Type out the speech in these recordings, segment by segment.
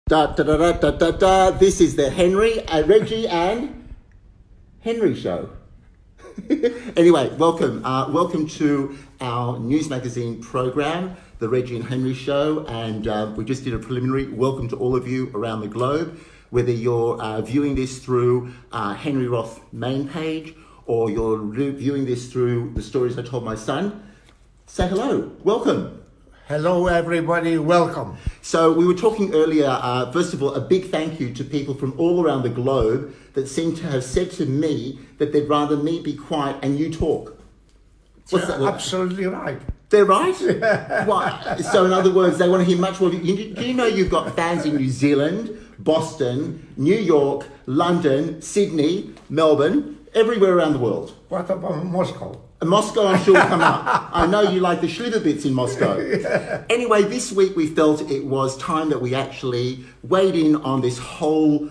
Da, da, da, da, da, da, da. This is the Reggie and Henry show. Anyway, welcome. Welcome to our news magazine program, the Reggie and Henry show. And we just did a preliminary welcome to all of you around the globe, whether you're viewing this through Henry Roth main page or you're viewing this through the stories I told my son. Say hello. Welcome. Hello, everybody. Welcome. So we were talking earlier, first of all, a big thank you to people from all around the globe that seem to have said to me that they'd rather me be quiet and you talk. What's that? Absolutely right. They're right? Why? So in other words, they want to hear much more of you. Do you know you've got fans in New Zealand, Boston, New York, London, Sydney, Melbourne, everywhere around the world? What about Moscow? Moscow, I'm sure, will come up. I know you like the schlitter bits in Moscow. Yeah. Anyway, this week we felt it was time that we actually weighed in on this whole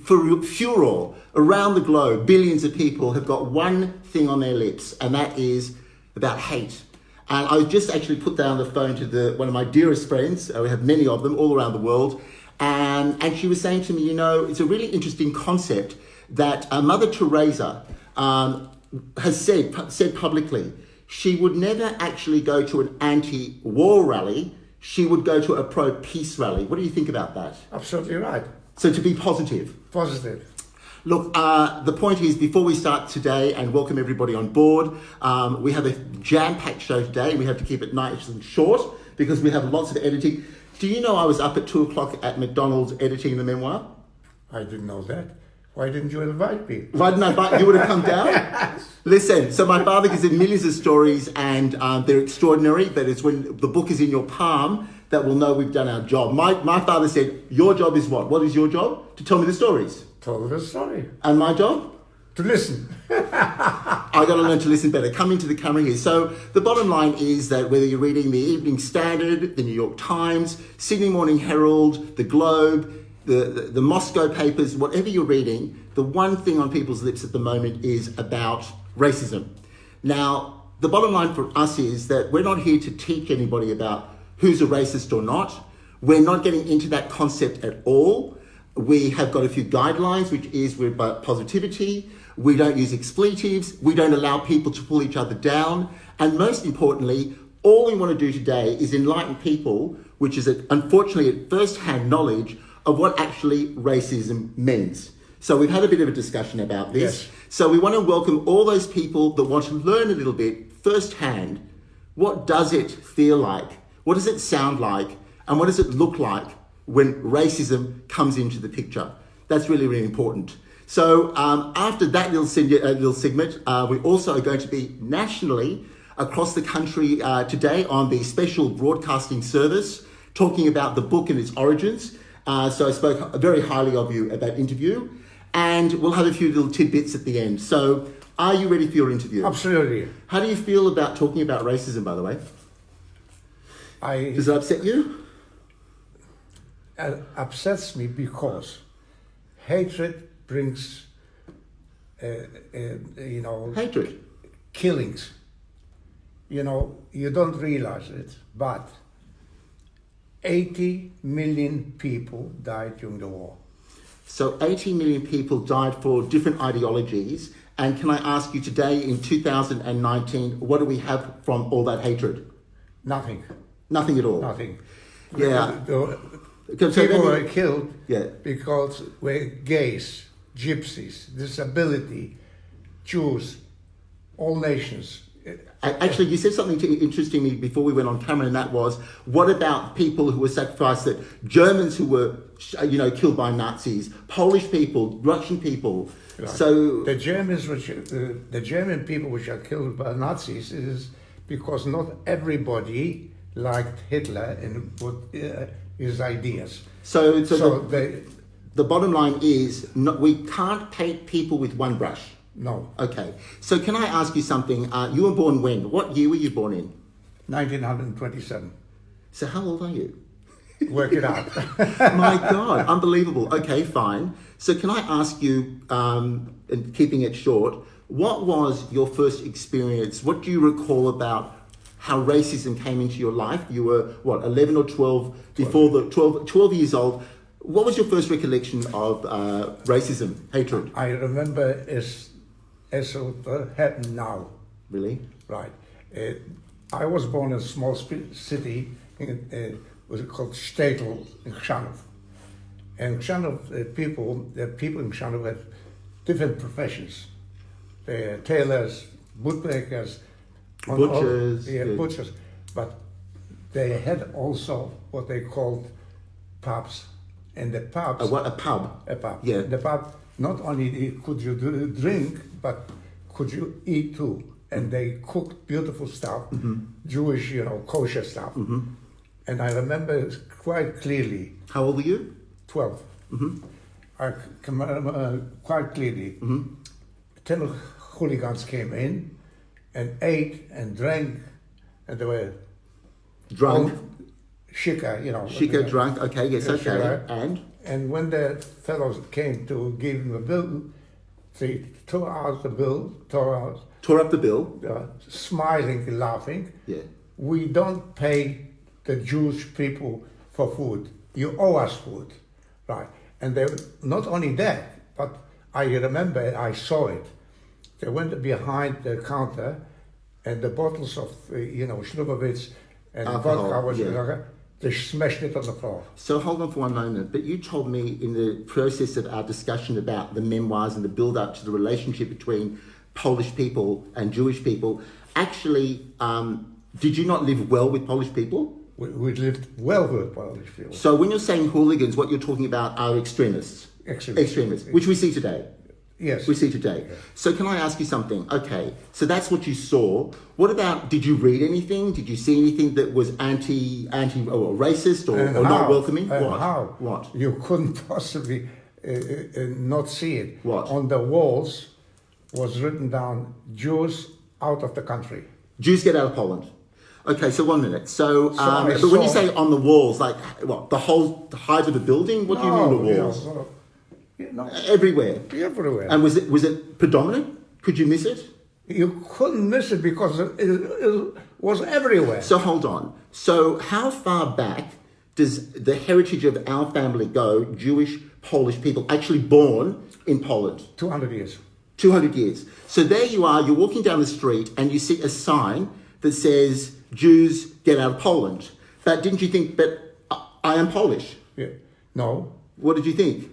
furor around the globe. Billions of people have got one thing on their lips, and that is about hate. And I just actually put down the phone to one of my dearest friends. We have many of them all around the world. And she was saying to me, you know, it's a really interesting concept that Mother Teresa has said publicly she would never actually go to an anti-war rally. She would go to a pro-peace rally. What do you think about that? Absolutely right. So to be positive. Positive. Look, the point is, before we start today and welcome everybody on board, we have a jam-packed show today. We have to keep it nice and short because we have lots of editing. Do you know I was up at 2 o'clock at McDonald's editing the memoir? I didn't know that. Why didn't you invite me? If I didn't invite you, would have come down? Yes. Listen, so my father gives in millions of stories and they're extraordinary, but it's when the book is in your palm that we'll know we've done our job. My father said, your job is what? What is your job? To tell me the stories. Tell the story. And my job? To listen. I got to learn to listen better. Come into the camera here. So the bottom line is that whether you're reading the Evening Standard, the New York Times, Sydney Morning Herald, the Globe, the Moscow papers, whatever you're reading, the one thing on people's lips at the moment is about racism. Now, the bottom line for us is that we're not here to teach anybody about who's a racist or not. We're not getting into that concept at all. We have got a few guidelines, which is we're about positivity. We don't use expletives. We don't allow people to pull each other down. And most importantly, all we want to do today is enlighten people, which is unfortunately at first-hand knowledge of what actually racism means. So we've had a bit of a discussion about this. Yes. So we want to welcome all those people that want to learn a little bit firsthand. What does it feel like? What does it sound like? And what does it look like when racism comes into the picture? That's really, really important. So after that little segment, we also are going to be nationally across the country today on the special broadcasting service, talking about the book and its origins. So I spoke very highly of you at that interview, and we'll have a few little tidbits at the end. So are you ready for your interview? Absolutely. How do you feel about talking about racism, by the way? Does it upset you? It upsets me because hatred brings, hatred, killings. You know, you don't realize it, but 80 million people died during the war. So 80 million people died for different ideologies. And can I ask you today in 2019, what do we have from all that hatred? Nothing. Nothing at all? Nothing. Yeah. People were killed yeah. because we're gays, gypsies, disability, Jews, all nations. Actually, you said something interesting to me before we went on camera, and that was, what about people who were sacrificed, that Germans who were, killed by Nazis, Polish people, Russian people. Right. So the German people which are killed by Nazis is because not everybody liked Hitler and his ideas. So the bottom line is, we can't paint people with one brush. No. Okay. So can I ask you something? You were born when? What year were you born in? 1927. So how old are you? Work it out. My God, unbelievable. Okay, fine. So can I ask you, and keeping it short, what was your first experience? What do you recall about how racism came into your life? You were, 11 or 12, before 12 years old. What was your first recollection of racism, hatred? I remember as it happened now. Really? Right. I was born in a small city, was called Stetel in Chrzanów. And Chrzanów, the people in Chrzanów had different professions. They are tailors, bootmakers, Butchers. butchers. But they had also what they called pubs. And the pubs... A pub? A pub. Yeah. The pub, not only could you drink, but could you eat too. And they cooked beautiful stuff, Jewish, kosher stuff. And I remember quite clearly. How old were you? 12. I can remember quite clearly. 10 hooligans came in and ate and drank, and they were Drunk? Shika, Shika, drunk, okay, yes, okay. Shika. And when the fellows came to give him a bill, they tore out the bill, Tore up the bill? Smiling, laughing. Yeah. We don't pay the Jewish people for food. You owe us food. Right. And they, not only that, but I remember, I saw it. They went behind the counter and the bottles of, Schnubowitz and Alcohol, vodka, they smashed it on the floor. So hold on for one moment, but you told me in the process of our discussion about the memoirs and the build-up to the relationship between Polish people and Jewish people, actually, did you not live well with Polish people? We lived well with Polish people. So when you're saying hooligans, what you're talking about are extremists? Extremists, which we see today. Yes. We see today. Yes. So can I ask you something? Okay, so that's what you saw. What about, did you read anything? Did you see anything that was anti or racist or not welcoming? What? How? What? You couldn't possibly not see it. What? On the walls was written down, Jews out of the country. Jews get out of Poland. Okay, so 1 minute. So but So when you say on the walls, like what, the height of the building? What do you mean the walls? Everywhere. Everywhere. And was it predominant? Could you miss it? You couldn't miss it because it was everywhere. So hold on. So how far back does the heritage of our family go, Jewish, Polish people actually born in Poland? 200 years. 200 years. So there you are, you're walking down the street and you see a sign that says, Jews get out of Poland. But didn't you think, but I am Polish? Yeah. No. What did you think?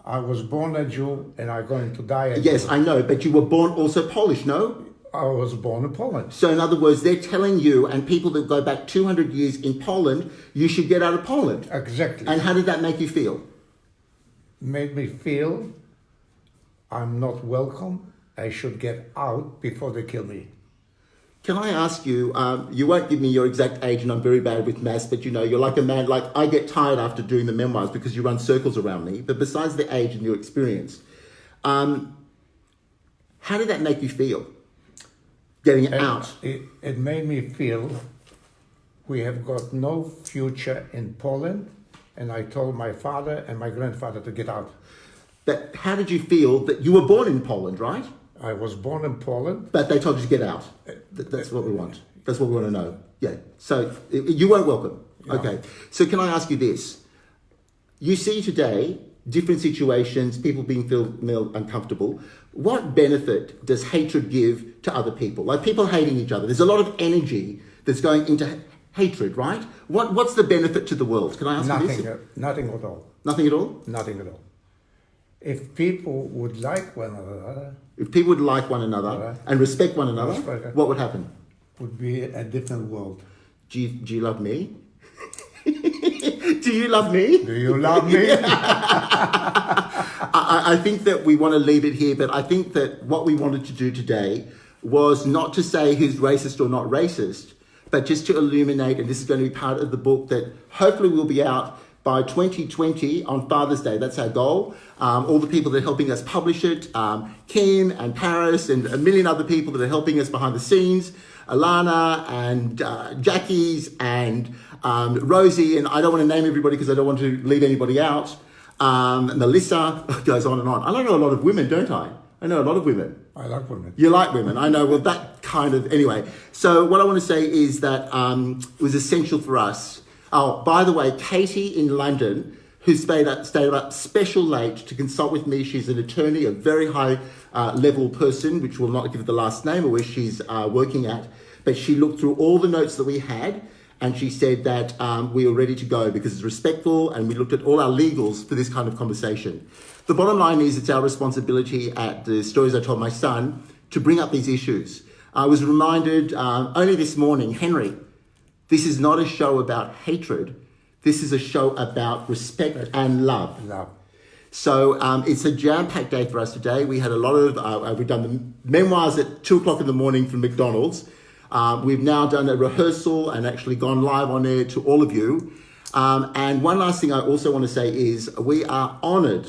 I was born a Jew and I'm going to die a Jew. Yes, I know, but you were born also Polish, no? I was born in Poland. So in other words, they're telling you, and people that go back 200 years in Poland, you should get out of Poland. Exactly. And how did that make you feel? Made me feel I'm not welcome. I should get out before they kill me. Can I ask you, you won't give me your exact age and I'm very bad with maths, but you're like a man, like I get tired after doing the memoirs because you run circles around me, but besides the age and your experience, how did that make you feel, getting out? It made me feel we have got no future in Poland, and I told my father and my grandfather to get out. But how did you feel that you were born in Poland, right? I was born in Poland. But they told you to get out. That's what we want. That's what we want to know. Yeah. So you weren't welcome. No. Okay. So can I ask you this? You see today different situations, people being feel uncomfortable. What benefit does hatred give to other people? Like people hating each other. There's a lot of energy that's going into hatred, right? What's the benefit to the world? Can I ask you this? Nothing at all. Nothing at all? Nothing at all. If people would like one another... If people would like one another and respect one another, what would happen? Would be a different world. Do you love me? Do you love me? Do you love me? I think that we want to leave it here, but I think that what we wanted to do today was not to say who's racist or not racist, but just to illuminate, and this is going to be part of the book that hopefully will be out by 2020 on Father's Day. That's our goal. All the people that are helping us publish it, Kim and Paris and a million other people that are helping us behind the scenes, Alana and Jackie's and Rosie, and I don't want to name everybody because I don't want to leave anybody out. Melissa, goes on and on. I know a lot of women, don't I? I know a lot of women. I like women. You like women, I know. Well, that kind of, anyway. So what I want to say is that it was essential for us. Oh, by the way, Katie in London who stayed up special late to consult with me. She's an attorney, a very high level person, which will not give the last name or where she's working at. But she looked through all the notes that we had, and she said that we were ready to go because it's respectful, and we looked at all our legals for this kind of conversation. The bottom line is it's our responsibility at the Stories I Told My Son to bring up these issues. I was reminded only this morning, Henry, this is not a show about hatred. This is a show about respect and love. So it's a jam-packed day for us today. We had a lot of, we've done the memoirs at 2 o'clock in the morning from McDonald's. We've now done a rehearsal and actually gone live on air to all of you. And one last thing I also want to say is we are honoured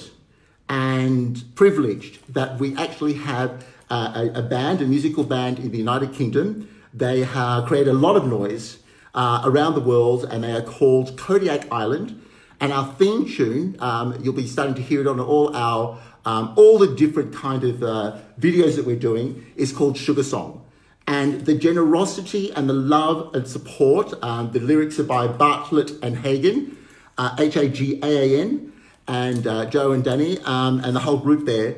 and privileged that we actually have a band, a musical band in the United Kingdom. They have created a lot of noise around the world, and they are called Kodiak Island. And our theme tune, you'll be starting to hear it on all the different kind of videos that we're doing, is called Sugar Song. And the generosity and the love and support, the lyrics are by Bartlett and Hagan, Hagaan, and Joe and Danny, and the whole group there,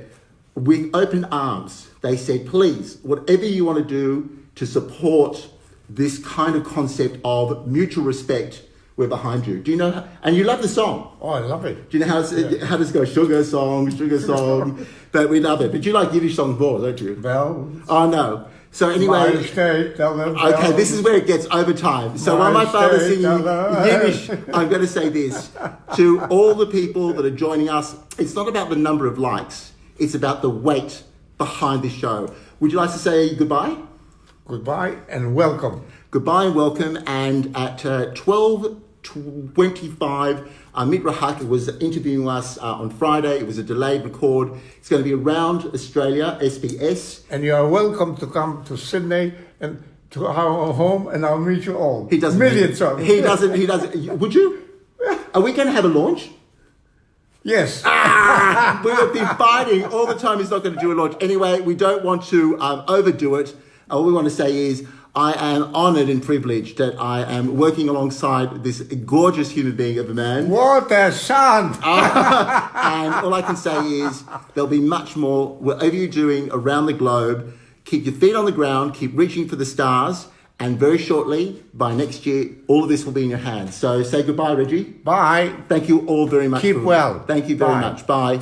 with open arms. They said, please, whatever you want to do to support this kind of concept of mutual respect, we're behind you. Do you know? And you love the song. Oh, I love it. Do you know how does it go? Sugar song. But we love it. But you like Yiddish songs more, don't you? Bells. Oh, no. So anyway, okay, this is where it gets overtime. So while my father's singing Yiddish, I'm going to say this to all the people that are joining us. It's not about the number of likes. It's about the weight behind this show. Would you like to say goodbye? Goodbye and welcome. Goodbye and welcome. And at 12:25, Amit Rahak was interviewing us on Friday. It was a delayed record. It's going to be around Australia, SBS. And you are welcome to come to Sydney and to our home, and I'll meet you all. He doesn't. Millions of. He doesn't. Would you? Are we going to have a launch? Yes. We have been fighting all the time. He's not going to do a launch. Anyway, we don't want to overdo it. All we want to say is I am honoured and privileged that I am working alongside this gorgeous human being of a man. What a son! And all I can say is there'll be much more, whatever you're doing around the globe. Keep your feet on the ground, keep reaching for the stars, and very shortly, by next year, all of this will be in your hands. So say goodbye, Reggie. Bye. Thank you all very much. Keep well. Thank you very Bye. much. Bye.